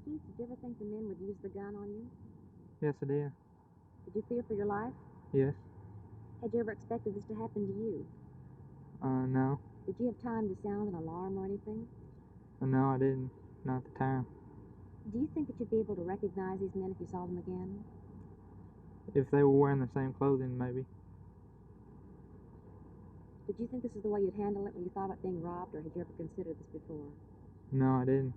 Keith, did you ever think the men would use the gun on you? Yes, I did. Did you fear for your life? Yes. Had you ever expected this to happen to you? No. Did you have time to sound an alarm or anything? No, I didn't. Not at the time. Do you think that you'd be able to recognize these men if you saw them again? If they were wearing the same clothing, maybe. Did you think this is the way you'd handle it when you thought about being robbed, or had you ever considered this before? No, I didn't.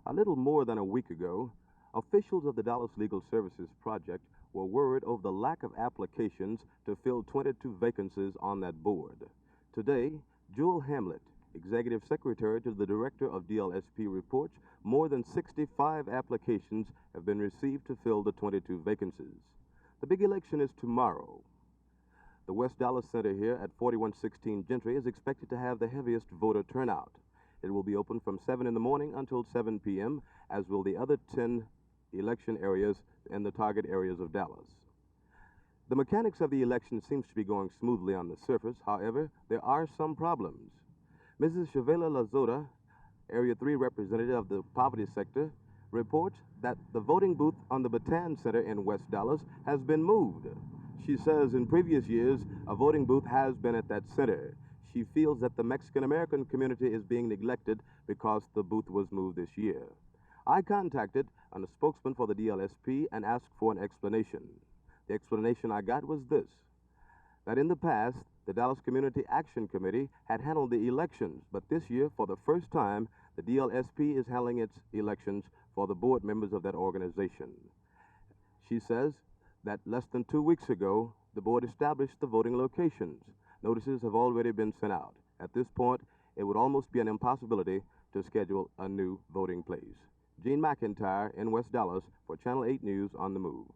A little more than a week ago, officials of the Dallas Legal Services Project were worried over the lack of applications to fill 22 vacancies on that board. Today, Jewel Hamlet, Executive Secretary to the Director of DLSP, reports more than 65 applications have been received to fill the 22 vacancies. The big election is tomorrow. The West Dallas Center here at 4116 Gentry is expected to have the heaviest voter turnout. It will be open from 7 in the morning until 7 p.m., as will the other 10 election areas in the target areas of Dallas. The mechanics of the election seems to be going smoothly on the surface. However, there are some problems. Mrs. Shavela Lazota, Area 3 representative of the poverty sector, reports that the voting booth on the Bataan Center in West Dallas has been moved. She says in previous years, a voting booth has been at that center. She feels that the Mexican-American community is being neglected because the booth was moved this year. I contacted a spokesman for the DLSP and asked for an explanation. The explanation I got was this: that in the past, the Dallas Community Action Committee had handled the elections, but this year, for the first time, the DLSP is handling its elections for the board members of that organization. She says that less than 2 weeks ago, the board established the voting locations. Notices have already been sent out. At this point, it would almost be an impossibility to schedule a new voting place. Gene McIntyre in West Dallas for Channel 8 News on the Move.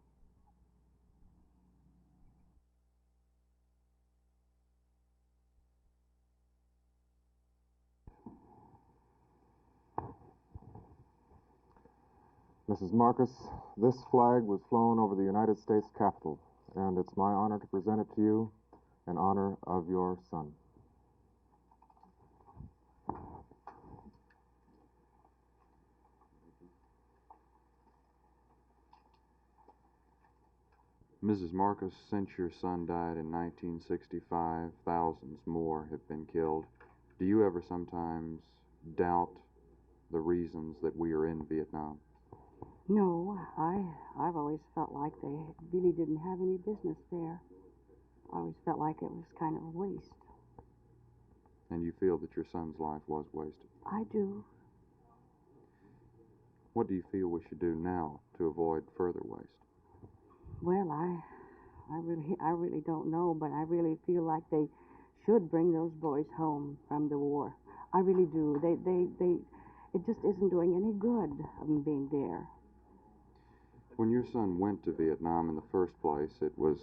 Mrs. Markos, this flag was flown over the United States Capitol, and it's my honor to present it to you in honor of your son. Mrs. Markos, since your son died in 1965, thousands more have been killed. Do you ever sometimes doubt the reasons that we are in Vietnam? No, I've always felt like they really didn't have any business there. I always felt like it was kind of a waste. And you feel that your son's life was wasted? I do. What do you feel we should do now to avoid further waste? Well, I really don't know, but I really feel like they should bring those boys home from the war. I really do. It just isn't doing any good of them being there. When your son went to Vietnam in the first place, it was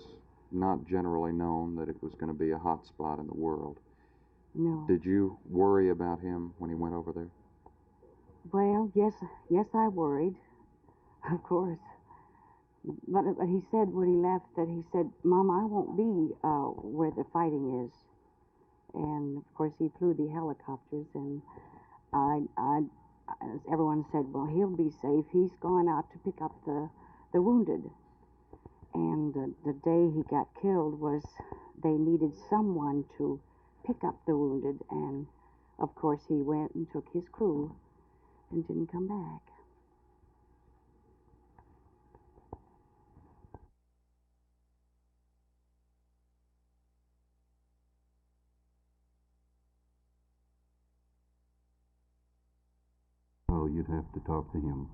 not generally known that it was going to be a hot spot in the world. No. Did you worry about him when he went over there? Well, yes, I worried, of course. But he said when he left that he said, "Mom, I won't be where the fighting is." And of course he flew the helicopters, and everyone said, "Well, he'll be safe. He's gone out to pick up the wounded." And the day he got killed was they needed someone to pick up the wounded, and of course he went and took his crew and didn't come back. Oh, you'd have to talk to him.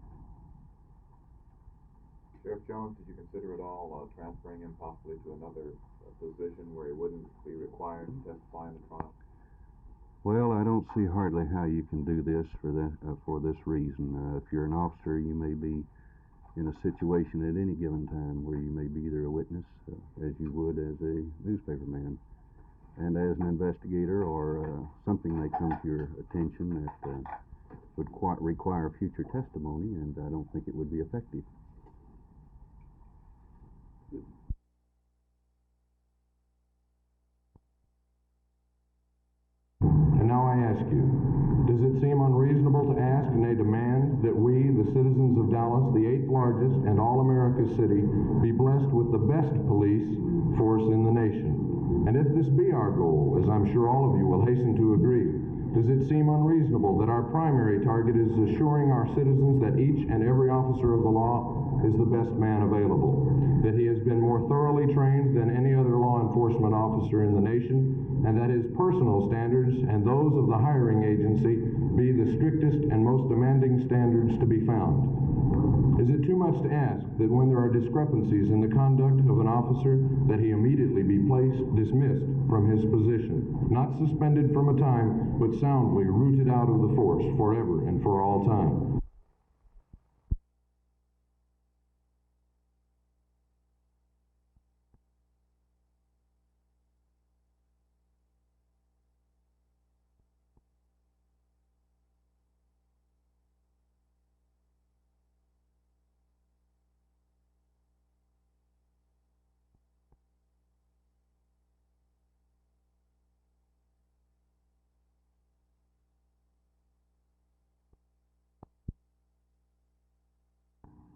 Sheriff Jones, did you consider at all transferring him possibly to another position where he wouldn't be required to testify in the trial? Well, I don't see hardly how you can do this for this reason. If you're an officer, you may be in a situation at any given time where you may be either a witness, as you would as a newspaper man, and as an investigator, or something may come to your attention that would require future testimony, and I don't think it would be effective. And now I ask you, does it seem unreasonable to ask, nay, demand, that we, the citizens of Dallas, the 8th largest and all-America city, be blessed with the best police force in the nation? And if this be our goal, as I'm sure all of you will hasten to agree, does it seem unreasonable that our primary target is assuring our citizens that each and every officer of the law is the best man available, that he has been more thoroughly trained than any other law enforcement officer in the nation, and that his personal standards and those of the hiring agency be the strictest and most demanding standards to be found? Is it too much to ask that when there are discrepancies in the conduct of an officer, that he immediately be dismissed from his position, not suspended from a time, but soundly rooted out of the force forever and for all time?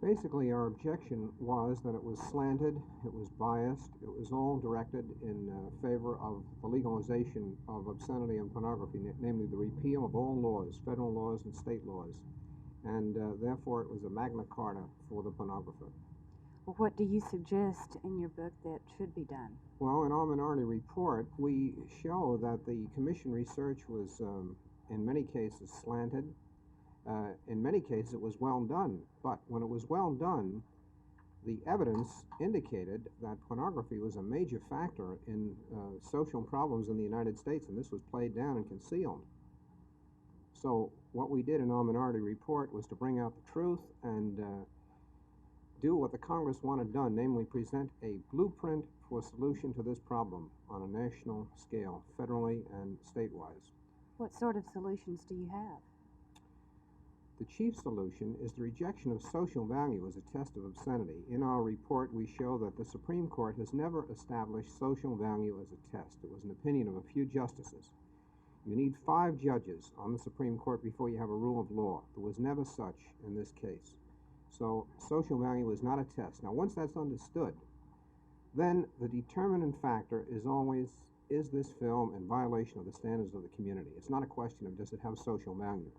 Basically, our objection was that it was slanted, it was biased, it was all directed in favor of the legalization of obscenity and pornography, namely the repeal of all laws, federal laws and state laws, and therefore it was a Magna Carta for the pornographer. Well, what do you suggest in your book that should be done? Well, in our minority report, we show that the commission research was, in many cases, slanted. In many cases, it was well done, but when it was well done, the evidence indicated that pornography was a major factor in social problems in the United States, and this was played down and concealed. So what we did in our minority report was to bring out the truth and do what the Congress wanted done, namely present a blueprint for solution to this problem on a national scale, federally and statewide. What sort of solutions do you have? The chief solution is the rejection of social value as a test of obscenity. In our report, we show that the Supreme Court has never established social value as a test. It was an opinion of a few justices. You need 5 judges on the Supreme Court before you have a rule of law. There was never such in this case. So social value is not a test. Now, once that's understood, then the determinant factor is always, is this film in violation of the standards of the community? It's not a question of does it have social value.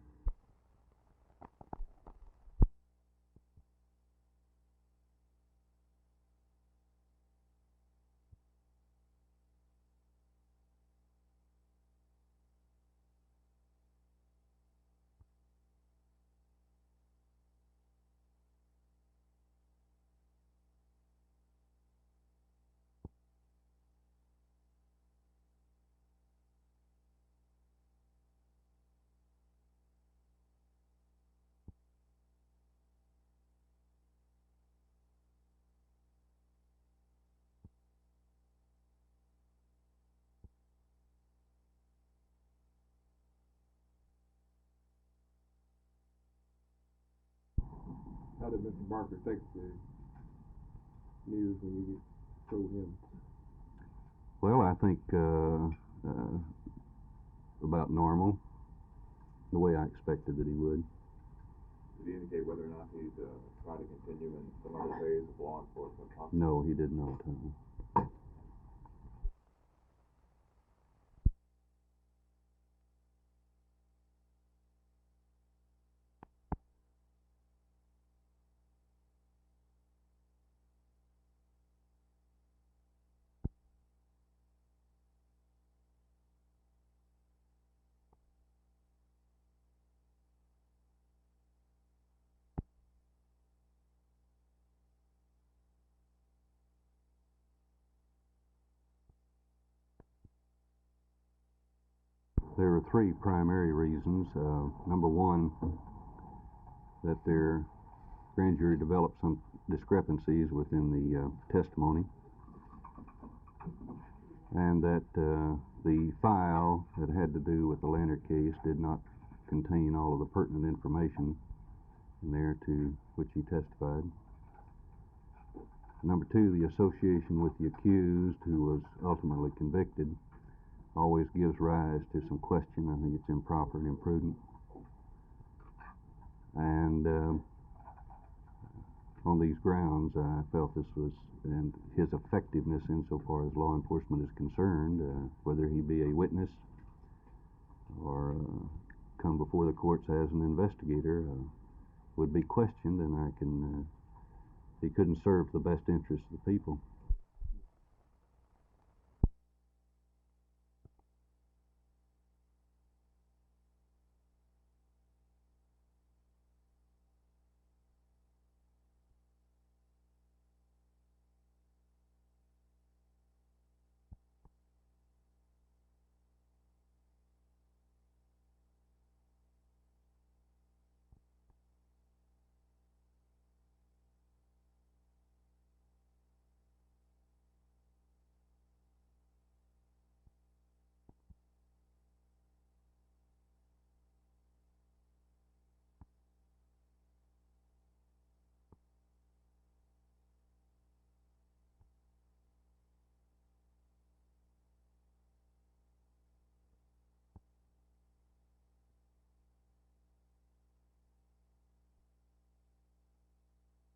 How did Mr. Barker take the news when you told him? Well, I think about normal, the way I expected that he would. Did he indicate whether or not he'd try to continue in some other phase of law enforcement? No, he did not. There are 3 primary reasons. Number one, that their grand jury developed some discrepancies within the testimony, and that the file that had to do with the Lander case did not contain all of the pertinent information in there to which he testified. Number 2, the association with the accused, who was ultimately convicted, always gives rise to some question. I think it's improper and imprudent. And on these grounds, I felt this was, and his effectiveness insofar as law enforcement is concerned, whether he be a witness or come before the courts as an investigator, would be questioned, and he couldn't serve the best interests of the people.